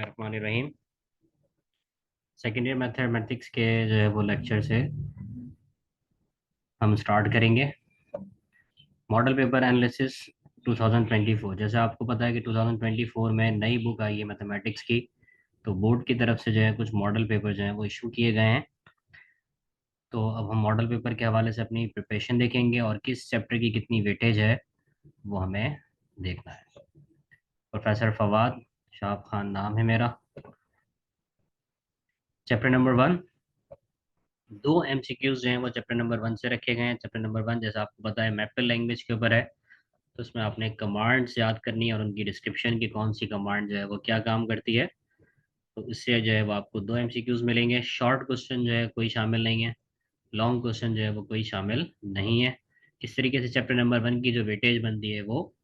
बिस्मिल्लाहिर्रहमानिर्रहीम। Second year mathematics के जो है वो लेक्चर से हम स्टार्ट करेंगे। Model paper analysis 2024। जैसे आपको पता है कि 2024 में नई बुक आई है मैथमेटिक्स की, तो बोर्ड की तरफ से जो है कुछ मॉडल पेपर जो है वो इशू किए गए हैं। तो अब हम मॉडल पेपर के हवाले से अपनी प्रिपरेशन देखेंगे और किस चैप्टर की कितनी वेटेज है वो हमें देखना है। प्रोफेसर फवाद शाह खान नाम है मेरा। चैप्टर नंबर 1, दो एमसीक्यूज जो हैं वो चैप्टर नंबर 1 से रखे गए हैं। चैप्टर नंबर 1 जैसा आपको पता है मैपल लैंग्वेज के ऊपर है, तो उसमें आपने कमांड्स याद करनी है और उनकी डिस्क्रिप्शन की कौन सी कमांड जो है वो क्या काम करती है। तो इससे जो है वो आपको दो एमसीक्यूज मिलेंगे। शॉर्ट क्वेश्चन जो है कोई शामिल नहीं है, लॉन्ग क्वेश्चन जो है वो कोई शामिल नहीं है। इस तरीके से चैप्टर नंबर 1 की जो वेटेज बनती है वो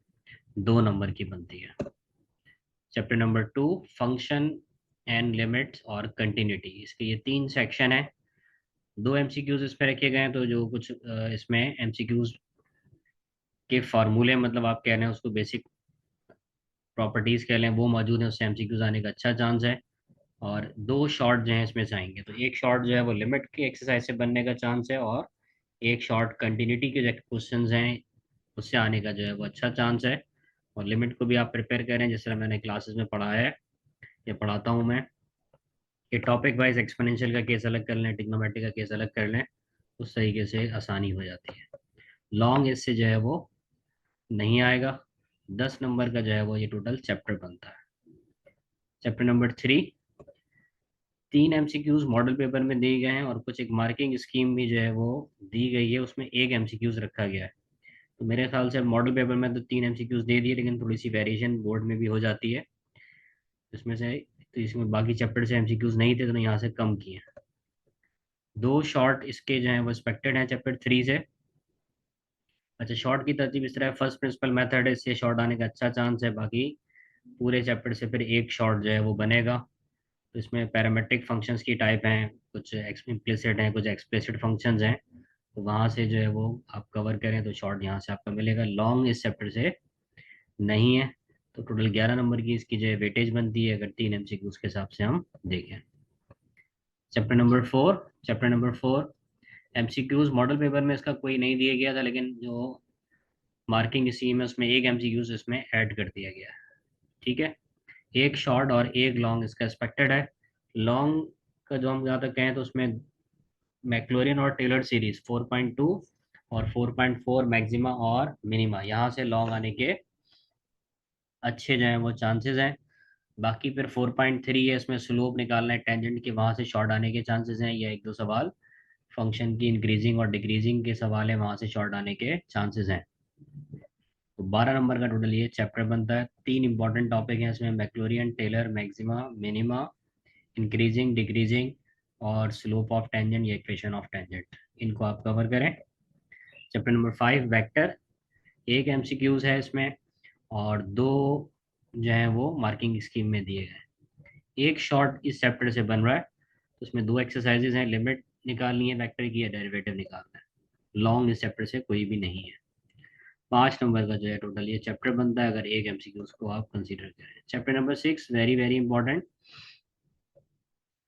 2 नंबर की बनती है। Chapter number 2, function and limits और कंटिन्यूटी, इसके ये 3 सेक्शन है। दो एमसीक्यूज इस पे रखे गए हैं, तो जो कुछ इसमें एमसीक्यूज के फार्मूले, मतलब आप कह रहे हैं उसको बेसिक प्रॉपर्टीज कह लें, वो मौजूद है, उससे एमसीक्यूज आने का अच्छा चांस है। और दो शॉर्ट जो है इसमें से आएंगे, तो एक शॉर्ट जो है वो लिमिट की एक्सरसाइज से बनने का चांस है, और एक शॉर्ट कंटिन्यूटी के जो क्वेश्चन हैं उससे आने का जो है वो अच्छा चांस है। और लिमिट को भी आप प्रिपेयर करें, जिस तरह मैंने क्लासेस में पढ़ा है या पढ़ाता हूँ मैं, कि टॉपिक वाइज एक्सपोनेंशियल का केस अलग कर लें, ट्रिग्नोमेट्री का केस अलग कर लें, उस तरीके से आसानी हो जाती है। लॉन्ग इससे जो है वो नहीं आएगा। 10 नंबर का जो है वो ये टोटल चैप्टर बनता है। Chapter number 3, 3 MCQs model paper में दिए गए हैं और कुछ एक मार्किंग स्कीम भी जो है वो दी गई है, उसमें एक एमसीक्यूज रखा गया है। तो मेरे ख्याल से मॉडल पेपर में तो 3 एमसीक्यूज दे दिए, लेकिन थोड़ी सी वेरिएशन बोर्ड में भी हो जाती है इसमें से। तो इसमें बाकी चैप्टर से एमसीक्यूज नहीं थे, तो यहाँ से कम किए। दो शॉर्ट इसके जो हैं वो एक्सपेक्टेड हैं चैप्टर 3 से। अच्छा, शॉर्ट की तरतीब इस तरह, फर्स्ट प्रिंसिपल मेथड है, इससे शॉर्ट आने का अच्छा चांस है। बाकी पूरे चैप्टर से फिर एक शॉर्ट जो है वो बनेगा। तो इसमें पैरामेट्रिक फंक्शंस की टाइप हैं, कुछ इम्प्लिसिट हैं, कुछ एक्सप्लिसिट फंक्शंस हैं। तो वहाँ से जो है वो आप कवर करें तो शॉर्ट यहाँ से आपका मिलेगा। लॉन्ग इस चैप्टर से नहीं है। तो टोटल 11 नंबर की इसकी जो है वेटेज बनती है, अगर 3 एमसीक्यूज के हिसाब से हम देखें। Chapter number 4 MCQs model paper में इसका कोई नहीं दिया गया था, लेकिन जो मार्किंग स्कीम है उसमें एक एमसीक्यूज इसमें ऐड कर दिया गया है। ठीक है, एक शॉर्ट और एक लॉन्ग इसका एक्सपेक्टेड है। लॉन्ग का जो हम जहाँ तक कहें तो उसमें मैक्लोरिन और टेलर सीरीज 4.2 और 4.4 मैक्सिमा और मिनिमा, यहाँ से लॉन्ग आने के अच्छे जो हैं वो चांसेस हैं। बाकी फिर 4.3 है, इसमें स्लोप निकालना है टेंजेंट के, वहाँ से शॉर्ट आने के चांसेस हैं, या एक दो सवाल फंक्शन की इंक्रीजिंग और डिक्रीजिंग के सवाल है, वहाँ से शॉर्ट आने के चांसेस हैं। तो 12 नंबर का टोटल ये चैप्टर बनता है। 3 इंपॉर्टेंट टॉपिक हैं इसमें, Maclaurin, Taylor, maxima, minima, increasing, decreasing और स्लोप ऑफ टेंजेंट या इक्वेशन ऑफ टेंजेंट, इनको आप कवर करें। चैप्टर नंबर 5, वेक्टर, एक एमसीक्यूज है इसमें और दो जो है वो मार्किंग स्कीम में दिए गए। एक शॉर्ट इस चैप्टर से बन रहा है, तो उसमें दो एक्सरसाइजेज हैं, लिमिट निकालनी है वेक्टर की या डेरिवेटिव निकालना है। लॉन्ग इस चैप्टर से कोई भी नहीं है। 5 नंबर का जो है टोटल ये चैप्टर बनता है, अगर एक एमसीक्यूज को आप कंसीडर करें। Chapter number 6, very very important,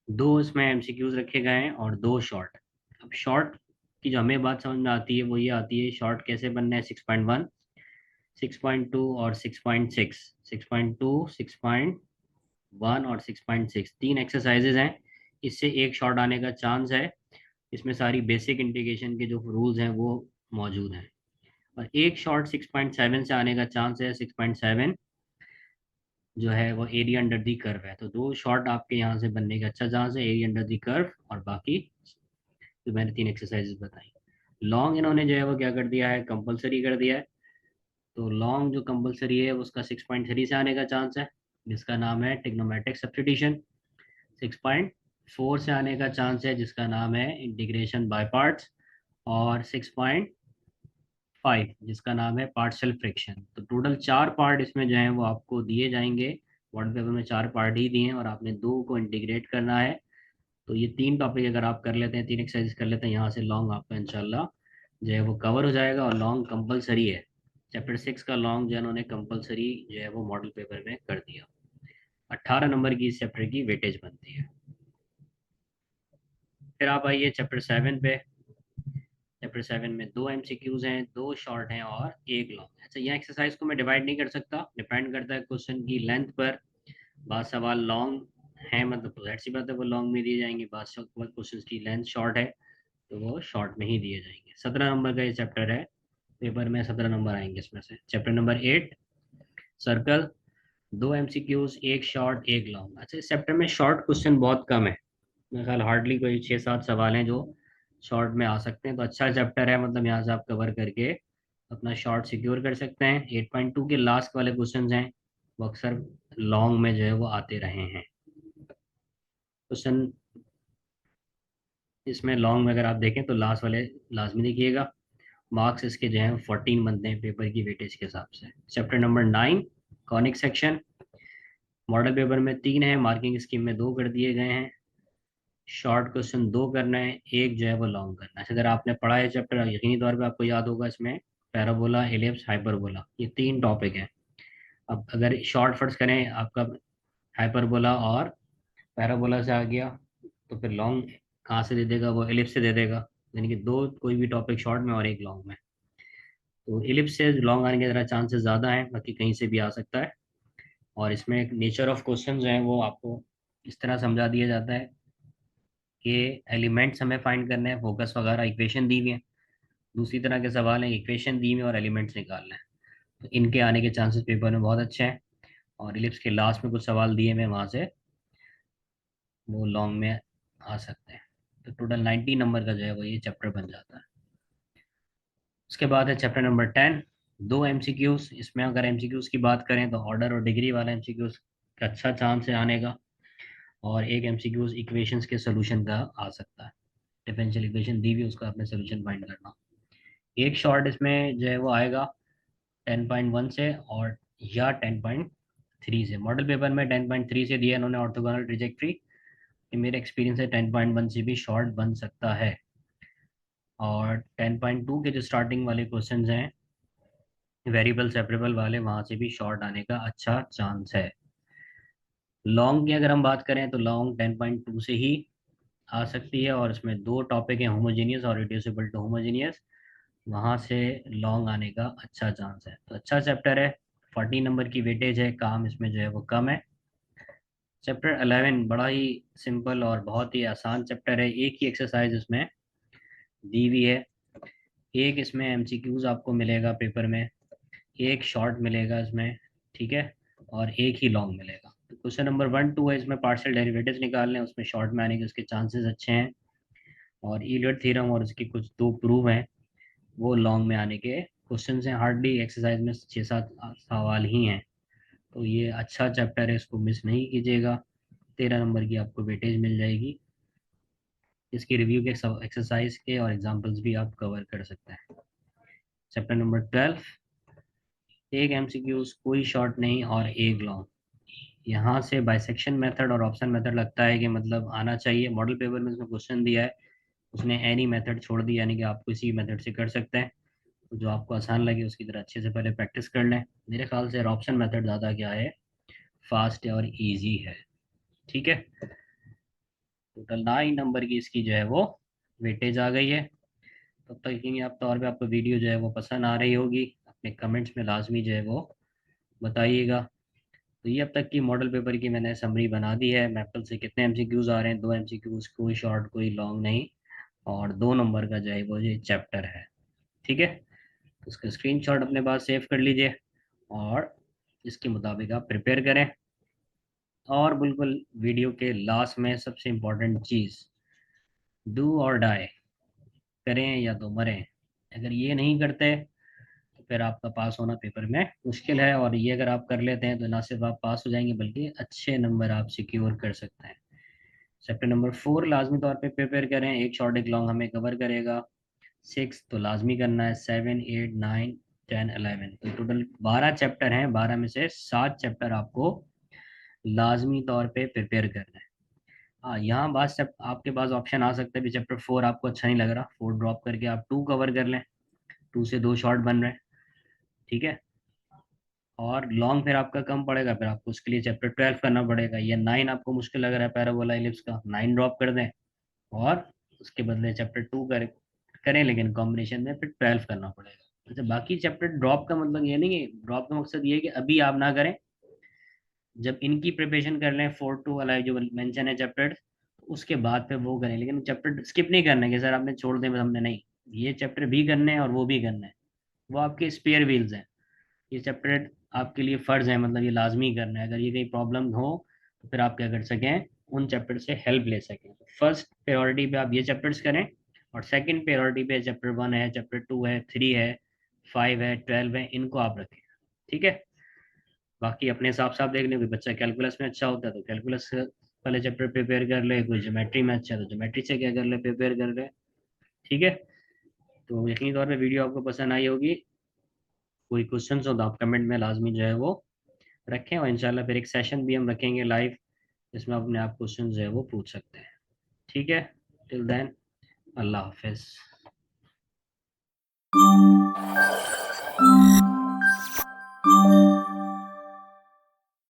दो इसमें एमसीक्यूज रखे गए हैं और दो शॉर्ट। अब शॉर्ट की जो हमें बात समझ में आती है वो ये आती है, शॉर्ट कैसे बनना है। 6.1, 6.2 और 6.6, 6.2, 6.1 और 6.6, 3 एक्सरसाइजेज हैं। इससे एक शॉर्ट आने का चांस है। इसमें सारी बेसिक इंटीग्रेशन के जो रूल्स हैं वो मौजूद हैं। और एक शॉर्ट 6.7 से आने का चांस है। 6.7 जो है वो एरिया अंडर दी कर्व है। तो दो शॉर्ट आपके यहाँ से बनने का अच्छा चांस है, एरिया अंडर दी कर्व और बाकी जो मैंने 3 एक्सरसाइजेज बताई। लॉन्ग इन्होंने जो है वो क्या कर दिया है, कंपलसरी कर दिया है। तो लॉन्ग जो कंपलसरी है उसका 6.3 से आने का चांस है, जिसका नाम है टिग्नोमेट्रिक सब्स्टिट्यूशन। 6.4 से आने का चांस है, जिसका नाम है इंटीग्रेशन बाय पार्ट्स। और 6.5 जिसका नाम है पार्शियल फ्रिक्शन। तो टोटल 4 पार्ट इसमें जो है वो आपको दिए जाएंगे। वर्ड पेपर में 4 पार्ट ही दिए हैं और आपने दो को इंटीग्रेट करना है। तो ये 3 टॉपिक अगर आप कर लेते हैं, 3 एक्सरसाइज कर लेते हैं, यहाँ से लॉन्ग आपका इंशाल्लाह जो है वो कवर हो जाएगा। और लॉन्ग कंपलसरी है, चैप्टर 6 का लॉन्ग जो है उन्होंने कंपलसरी जो है वो मॉडल पेपर में कर दिया। 18 नंबर की इस चैप्टर की वेटेज बनती है। फिर आप आइए चैप्टर 7 पे। चैप्टर 7 में दो एमसीक्यूज हैं, दो शॉर्ट हैं और एक लॉन्ग। अच्छा, यहाँ एक्सरसाइज को मैं डिवाइड नहीं कर सकता, डिपेंड करता है क्वेश्चन की लेंथ पर। बाद सवाल लॉन्ग है मतलब तो जाहिर सी बात है वो लॉन्ग में दिए जाएंगे, बाद क्वेश्चन की लेंथ शॉर्ट है तो वो शॉर्ट में ही दिए जाएंगे। 17 नंबर का ये चैप्टर है, पेपर में 17 नंबर आएंगे इसमें से। Chapter number 8, circle. दो एमसीक्यूज, एक शॉर्ट एक लॉन्ग। अच्छा, इस चैप्टर में शॉर्ट क्वेश्चन बहुत कम है, मेरे ख्याल हार्डली कोई 6-7 सवाल हैं जो शॉर्ट में आ सकते हैं। तो अच्छा चैप्टर है, मतलब यहाँ से आप कवर करके अपना शॉर्ट सिक्योर कर सकते हैं। 8.2 के लास्ट वाले क्वेश्चन हैं वो अक्सर लॉन्ग में जो है वो आते रहे हैं क्वेश्चन। इसमें लॉन्ग में अगर आप देखें तो लास्ट वाले लाजमी देखिएगा। मार्क्स इसके जो हैं 14 बनते हैं पेपर की वेटेज के हिसाब से। Chapter number 9, conic section. Model paper में 3 है, मार्किंग स्कीम में 2 कर दिए गए हैं। शॉर्ट क्वेश्चन 2 करना है, एक जो है वो लॉन्ग करना है। अगर आपने पढ़ा है चैप्टर, यकीनी तौर पे आपको याद होगा, इसमें पैराबोला, एलिप्स, हाइपरबोला, ये 3 टॉपिक हैं। अब अगर शॉर्ट फर्स्ट करें आपका हाइपरबोला और पैराबोला से आ गया, तो फिर लॉन्ग कहाँ से दे देगा, वो एलिप्स से दे देगा। यानी कि दो कोई भी टॉपिक शॉर्ट में और एक लॉन्ग में। तो एलिप्स से लॉन्ग आने के ज़रा चांसेस ज़्यादा हैं, बाकी कहीं से भी आ सकता है। और इसमें एक नेचर ऑफ क्वेश्चन जो है वो आपको इस तरह समझा दिया जाता है कि एलिमेंट्स हमें फाइंड करने हैं, फोकस वगैरह, इक्वेशन दी हुई है। दूसरी तरह के सवाल हैं, इक्वेशन दी हुई है और एलिमेंट्स निकालना है। तो इनके आने के चांसेस पेपर में बहुत अच्छे हैं। और इलिप्स के लास्ट में कुछ सवाल दिए हुए हैं, वहाँ से वो लॉन्ग में आ सकते हैं। तो टोटल 90 नंबर का जो है वो ये चैप्टर बन जाता है। उसके बाद है चैप्टर नंबर 10, दो एमसीक्यूज। इसमें अगर एमसीक्यूज की बात करें तो ऑर्डर और डिग्री वाला एमसीक्यूज का अच्छा चांस है आने का, और एक एमसीक्यूज इक्वेशंस के सोल्यूशन का आ सकता है। डिफरेंशियल इक्वेशन दी हुई है, उसका अपने सोल्यूशन फाइंड करना। एक शॉर्ट इसमें जो है वो आएगा 10.1 से, और या 10.3 से। मॉडल पेपर में 10.3 से दिया इन्होंने ऑर्थोगोनल ट्रिजेक्ट्री। ये मेरे एक्सपीरियंस से 10.1 से भी शॉर्ट बन सकता है। और 10.2 के जो स्टार्टिंग वाले क्वेश्चन हैं वेरिएबल सेपरेबल वाले, वहाँ से भी शॉर्ट आने का अच्छा चांस है। लॉन्ग की अगर हम बात करें तो लॉन्ग 10.2 से ही आ सकती है, और इसमें दो टॉपिक हैं, होमोजीनियस और रिड्यूसिबल टू होमोजीनियस। वहाँ से लॉन्ग आने का अच्छा चांस है। तो अच्छा चैप्टर है, 40 नंबर की वेटेज है, काम इसमें जो है वो कम है। चैप्टर 11 बड़ा ही सिंपल और बहुत ही आसान चैप्टर है। एक ही एक्सरसाइज इसमें दी हुई है, एक इसमें एमसीक्यूज आपको मिलेगा पेपर में, एक शॉर्ट मिलेगा इसमें, ठीक है, और एक ही लॉन्ग मिलेगा। तो क्वेश्चन नंबर 1-2 है, इसमें पार्शियल डेरिवेटिव्स निकालने हैं, उसमें शॉर्ट में आने के उसके चांसेस अच्छे हैं। और ईलियट थ्योरम और उसके कुछ दो प्रूव हैं, वो लॉन्ग में आने के क्वेश्चन हैं। हार्डली एक्सरसाइज में 6-7 सवाल ही हैं। तो ये अच्छा चैप्टर है, इसको मिस नहीं कीजिएगा। 13 नंबर की आपको वेटेज मिल जाएगी। इसकी रिव्यू के एक्सरसाइज के और एग्जाम्पल्स भी आप कवर कर सकते हैं। चैप्टर नंबर 12, एक एमसीक्यूज, कोई शॉर्ट नहीं और एक लॉन्ग। यहाँ से बाइसेक्शन मेथड और ऑप्शन मेथड लगता है कि मतलब आना चाहिए। मॉडल पेपर में उसमें क्वेश्चन दिया है, उसने एनी मेथड छोड़ दिया, यानी कि आप किसी मेथड से कर सकते हैं। तो जो आपको आसान लगे उसकी तरह अच्छे से पहले प्रैक्टिस कर लें। मेरे ख्याल से ऑप्शन मेथड ज़्यादा क्या है, फास्ट और इजी है। ठीक है, टोटल 9 नंबर की इसकी जो है वो वेटेज आ गई है। तब तक यकीनी आप तौर पे आपको वीडियो जो है वो पसंद आ रही होगी, अपने कमेंट्स में लाजमी जो है वो बताइएगा। तो ये अब तक की मॉडल पेपर की मैंने समरी बना दी है। मैपल से कितने एमसीक्यूज आ रहे हैं, दो एमसीक्यूज, कोई शॉर्ट कोई लॉन्ग नहीं, और 2 नंबर का जो है वो ये चैप्टर है। ठीक है, तो उसका स्क्रीनशॉट अपने पास सेव कर लीजिए और इसके मुताबिक आप प्रिपेयर करें। और बिल्कुल वीडियो के लास्ट में सबसे इम्पोर्टेंट चीज़, डू और डाई, करें या तो मरें। अगर ये नहीं करते तो फिर आपका पास होना पेपर में मुश्किल है, और ये अगर आप कर लेते हैं तो ना सिर्फ आप पास हो जाएंगे बल्कि अच्छे नंबर आप सिक्योर कर सकते हैं। चैप्टर नंबर 4 लाजमी तौर पे प्रिपेयर करें, एक शॉर्ट एक लॉन्ग हमें कवर करेगा। 6 तो लाजमी करना है, 7, 8, 9, 10, 11, तो टोटल 12 चैप्टर हैं। 12 में से 7 चैप्टर आपको लाजमी तौर पे प्रिपेयर करना है। हाँ, यहाँ बात से आपके पास ऑप्शन आ सकता है भी चैप्टर 4 आपको अच्छा नहीं लग रहा, 4 ड्रॉप करके आप 2 कवर कर लें, 2 से 2 शॉर्ट बन रहे हैं। ठीक है, और लॉन्ग फिर आपका कम पड़ेगा, फिर आपको उसके लिए चैप्टर 12 करना पड़ेगा। या 9 आपको मुश्किल लग रहा है पैराबोला इलिप्स का, 9 ड्रॉप कर दें और उसके बदले चैप्टर 2 करें, लेकिन कॉम्बिनेशन में फिर 12 करना पड़ेगा। अच्छा, बाकी चैप्टर ड्रॉप का मतलब ये नहीं है, ड्रॉप का मकसद ये है कि अभी आप ना करें, जब इनकी प्रिपरेशन कर लें 4-2 वाला जो मेंशन है चैप्टर, उसके बाद फिर वो करें। लेकिन चैप्टर स्किप नहीं करना है कि सर आपने छोड़ दिए, बस हमने नहीं, ये चैप्टर भी करने हैं और वो भी करना है। वो आपके स्पेयर व्हील्स हैं, ये चैप्टर आपके लिए फ़र्ज़ है, मतलब ये लाजमी करना है। अगर ये कहीं प्रॉब्लम हो तो फिर आप क्या कर सकें, उन चैप्टर से हेल्प ले सकें। फर्स्ट प्रायोरिटी पे आप ये चैप्टर्स करें, और सेकंड प्रायोरिटी पे चैप्टर 1 है, चैप्टर 2 है, 3 है, 5 है, 12 है, इनको आप रखें। ठीक है। बाकी अपने हिसाब से आप देख लें, कोई बच्चा कैलकुलस में अच्छा होता है तो कैलकुलस वाले चैप्टर प्रिपेयर कर ले, कोई ज्योमेट्री में अच्छा है तो ज्योमेट्री से क्या कर ले, प्रिपेयर कर ले। ठीक है। तो यकीनी तौर पे वीडियो आपको पसंद आई होगी। कोई क्वेश्चन हो तो आप कमेंट में लाजमी जो है वो रखें, और इंशाल्लाह फिर एक सेशन भी हम रखेंगे लाइव, जिसमें अपने आप क्वेश्चन जो है वो पूछ सकते हैं। ठीक है। टिल देन, अल्लाह हाफिज़।